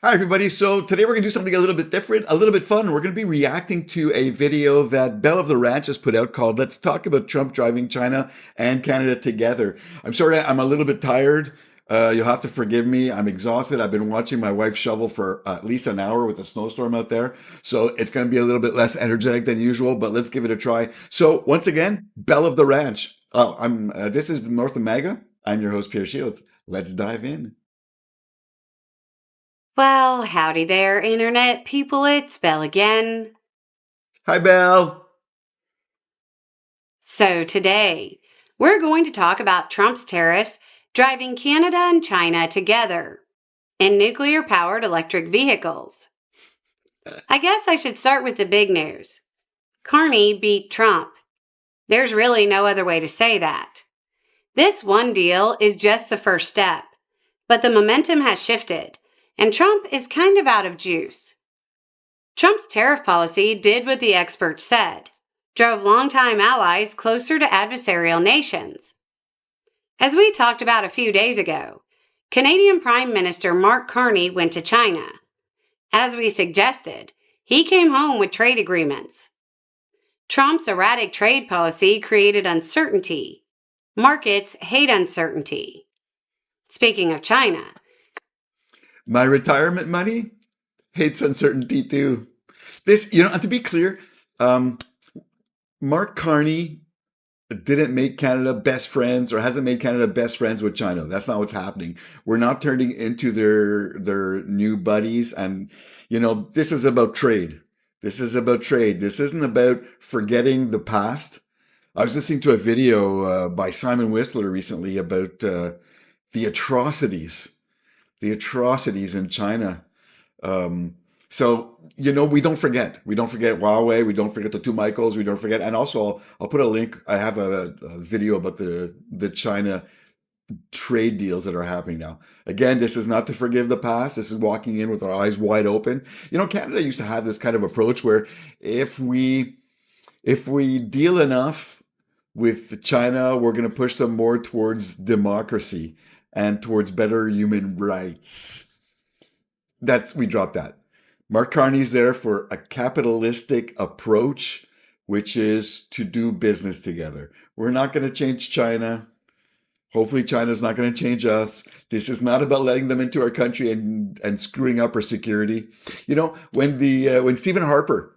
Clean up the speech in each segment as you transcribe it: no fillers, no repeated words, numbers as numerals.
Hi, everybody. So today we're going to do something a little bit different, a little bit fun. We're going to be reacting to a video that Belle of the Ranch has put out called Let's Talk About Trump Driving China and Canada Together. I'm sorry, I'm a little bit tired. You'll have to forgive me. I'm exhausted. I've been watching my wife shovel for at least an hour with a snowstorm out there. So it's going to be a little bit less energetic than usual, but let's give it a try. So once again, Belle of the Ranch. This is North America. I'm your host, Pierre Shields. Let's dive in. Well, howdy there, Internet people. It's Belle again. Hi, Belle. So today, we're going to talk about Trump's tariffs driving Canada and China together in nuclear-powered electric vehicles. I guess I should start with the big news. Carney beat Trump. There's really no other way to say that. This one deal is just the first step, but the momentum has shifted, and Trump is kind of out of juice. Trump's tariff policy did what the experts said, drove longtime allies closer to adversarial nations. As we talked about a few days ago, Canadian Prime Minister Mark Carney went to China. As we suggested, he came home with trade agreements. Trump's erratic trade policy created uncertainty. Markets hate uncertainty. Speaking of China, My retirement money hates uncertainty too. And to be clear, Mark Carney didn't make Canada best friends or hasn't made Canada best friends with China. That's not what's happening. We're not turning into their new buddies. And, this is about trade. This is about trade. This isn't about forgetting the past. I was listening to a video by Simon Whistler recently about the atrocities in China. We don't forget. We don't forget Huawei. We don't forget the two Michaels. We don't forget. And also, I'll put a link. I have a video about the China trade deals that are happening now. Again, this is not to forgive the past. This is walking in with our eyes wide open. Canada used to have this kind of approach where if we deal enough with China, we're going to push them more towards democracy and towards better human rights. We dropped that. Mark Carney's there for a capitalistic approach, which is to do business together. We're not going to change China. Hopefully China's not going to change us. This is not about letting them into our country and screwing up our security. When Stephen Harper,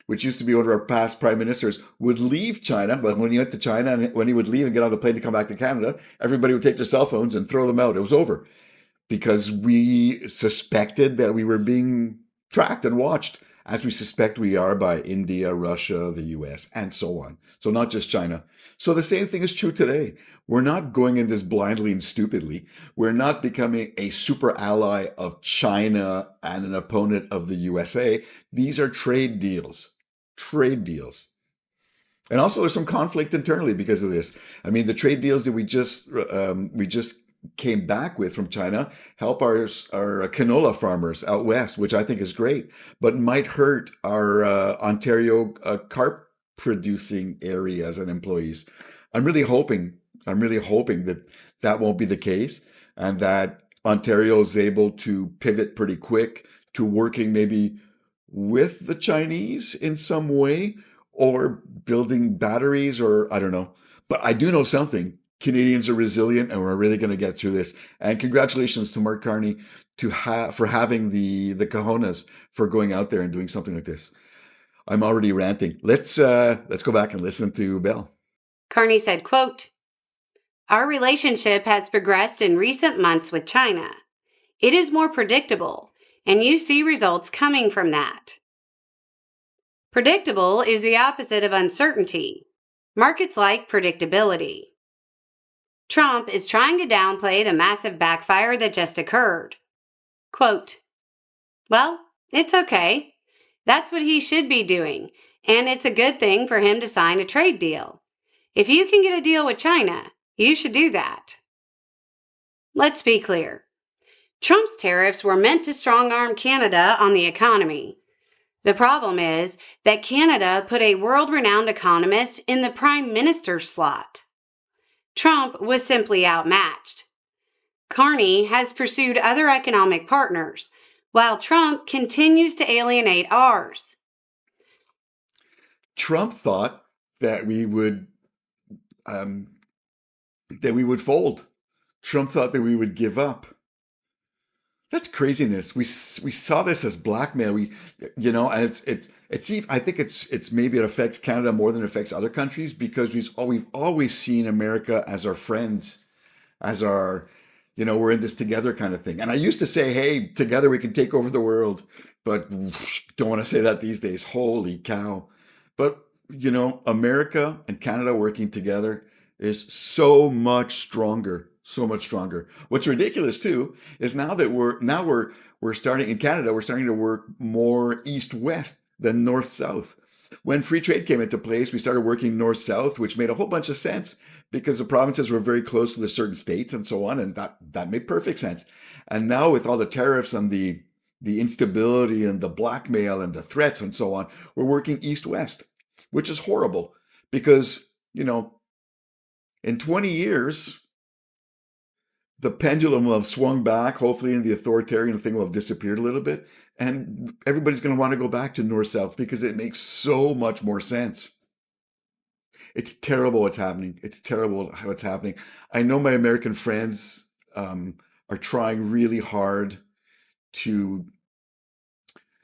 which used to be one of our past prime ministers, would leave China, but when he went to China and when he would leave and get on the plane to come back to Canada, everybody would take their cell phones and throw them out. It was over because we suspected that we were being tracked and watched, as we suspect we are by India, Russia, the US, and so on. So not just China. So the same thing is true today. We're not going in this blindly and stupidly. We're not becoming a super ally of China and an opponent of the USA. These are trade deals. And also there's some conflict internally because of this. I mean, the trade deals that we just came back with from China help our canola farmers out west, which I think is great, but might hurt our Ontario carp producing areas and employees. I'm really hoping that won't be the case and that Ontario is able to pivot pretty quick to working maybe with the Chinese in some way or building batteries or I don't know. But I do know something. Canadians are resilient and we're really going to get through this. And congratulations to Mark Carney for having the cojones for going out there and doing something like this. I'm already ranting. Let's go back and listen to Belle. Carney said, quote, "Our relationship has progressed in recent months with China. It is more predictable, and you see results coming from that. Predictable is the opposite of uncertainty. Markets like predictability. Trump is trying to downplay the massive backfire that just occurred. Quote, well, it's okay. That's what he should be doing, and it's a good thing for him to sign a trade deal. If you can get a deal with China, you should do that." Let's be clear. Trump's tariffs were meant to strong-arm Canada on the economy. The problem is that Canada put a world-renowned economist in the Prime Minister's slot. Trump was simply outmatched. Carney has pursued other economic partners, while Trump continues to alienate ours. Trump thought that we would fold. Trump thought that we would give up. That's craziness. We saw this as blackmail. And I think it's maybe it affects Canada more than it affects other countries because we've always seen America as our friends, as our, we're in this together kind of thing. And I used to say, hey, together we can take over the world, but don't want to say that these days. Holy cow. But, America and Canada working together is so much stronger. So much stronger. What's ridiculous too is now that we're starting in Canada, we're starting to work more east-west than north-south. When free trade came into place, we started working north-south, which made a whole bunch of sense because the provinces were very close to the certain states and so on, and that made perfect sense. And now with all the tariffs and the instability and the blackmail and the threats and so on, we're working east-west, which is horrible because, in 20 years, the pendulum will have swung back, hopefully, and the authoritarian thing will have disappeared a little bit. And everybody's going to want to go back to north-south because it makes so much more sense. It's terrible what's happening. It's terrible how it's happening. I know my American friends are trying really hard to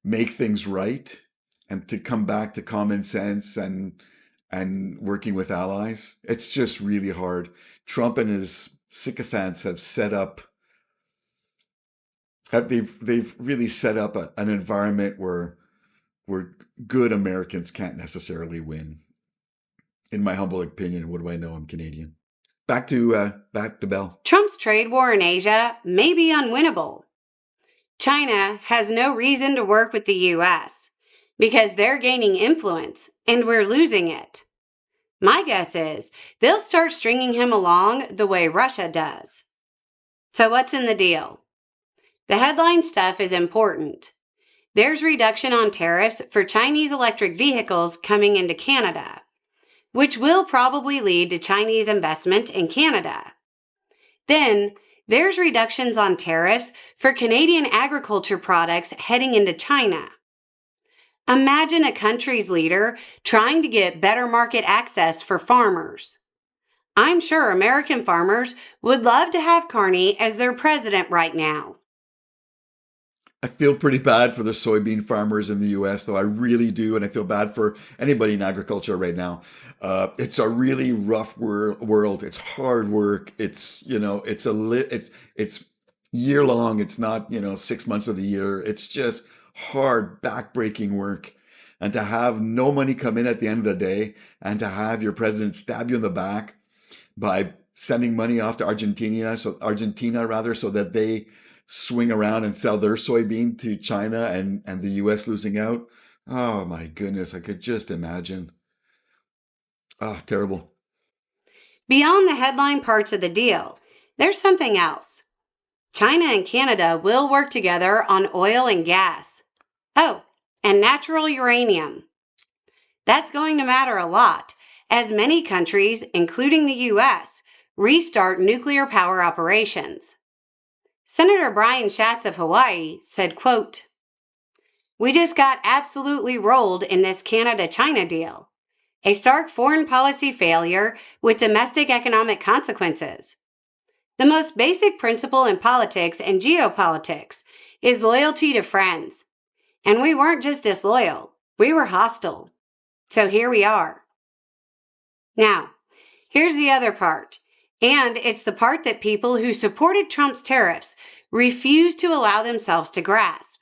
make things right and to come back to common sense and working with allies. It's just really hard. Trump and his sycophants have they've really set up an environment where good Americans can't necessarily win. In my humble opinion, what do I know? I'm Canadian. Back to Bell. Trump's trade war in Asia may be unwinnable. China has no reason to work with the U.S. because they're gaining influence and we're losing it. My guess is they'll start stringing him along the way Russia does. So what's in the deal? The headline stuff is important. There's reduction on tariffs for Chinese electric vehicles coming into Canada, which will probably lead to Chinese investment in Canada. Then there's reductions on tariffs for Canadian agriculture products heading into China. Imagine a country's leader trying to get better market access for farmers. I'm sure American farmers would love to have Carney as their president right now. I feel pretty bad for the soybean farmers in the U.S., though I really do, and I feel bad for anybody in agriculture right now. It's a really rough world. It's hard work. It's it's year long. It's not 6 months of the year. It's just hard, backbreaking work. And to have no money come in at the end of the day and to have your president stab you in the back by sending money off to Argentina so that they swing around and sell their soybean to China and the US losing out. Oh my goodness, I could just imagine. Terrible. Beyond the headline parts of the deal, there's something else. China and Canada will work together on oil and gas. Oh, and natural uranium. That's going to matter a lot, as many countries, including the U.S., restart nuclear power operations. Senator Brian Schatz of Hawaii said, quote, "We just got absolutely rolled in this Canada-China deal. A stark foreign policy failure with domestic economic consequences. The most basic principle in politics and geopolitics is loyalty to friends. And we weren't just disloyal, we were hostile. So here we are." Now, here's the other part, and it's the part that people who supported Trump's tariffs refuse to allow themselves to grasp.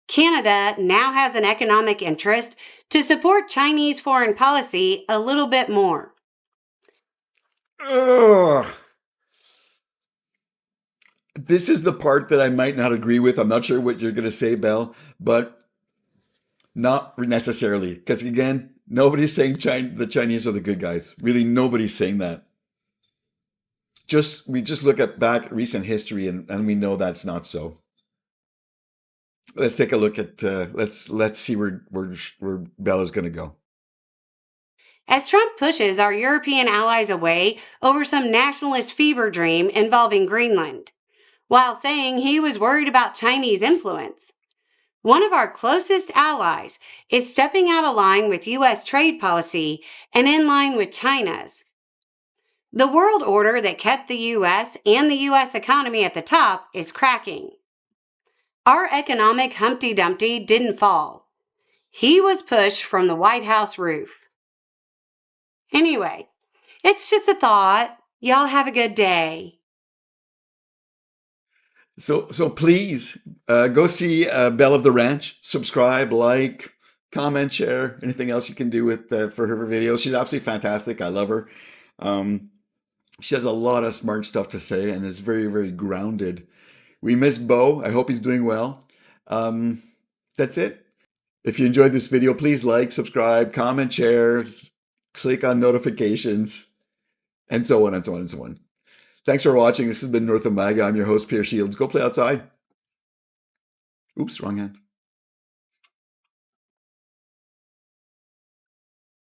Canada now has an economic interest to support Chinese foreign policy a little bit more. Ugh. This is the part that I might not agree with. I'm not sure what you're going to say, Belle, but not necessarily. Because again, nobody's saying the Chinese are the good guys. Really, nobody's saying that. We just look at back recent history and we know that's not so. Let's take a look at let's see where Bella's going to go. As Trump pushes our European allies away over some nationalist fever dream involving Greenland, while saying he was worried about Chinese influence. One of our closest allies is stepping out of line with U.S. trade policy and in line with China's. The world order that kept the U.S. and the U.S. economy at the top is cracking. Our economic Humpty Dumpty didn't fall. He was pushed from the White House roof. Anyway, it's just a thought. Y'all have a good day. So please go see Belle of the Ranch. Subscribe, like, comment, share, anything else you can do with for her videos. She's absolutely fantastic. I love her. She has a lot of smart stuff to say and is very, very grounded. We miss Bo. I hope he's doing well. That's it. If you enjoyed this video, please like, subscribe, comment, share, click on notifications, and so on and so on and so on. Thanks for watching. This has been North of MAGA. I'm your host, Pierre Shields. Go play outside. Oops, wrong hand.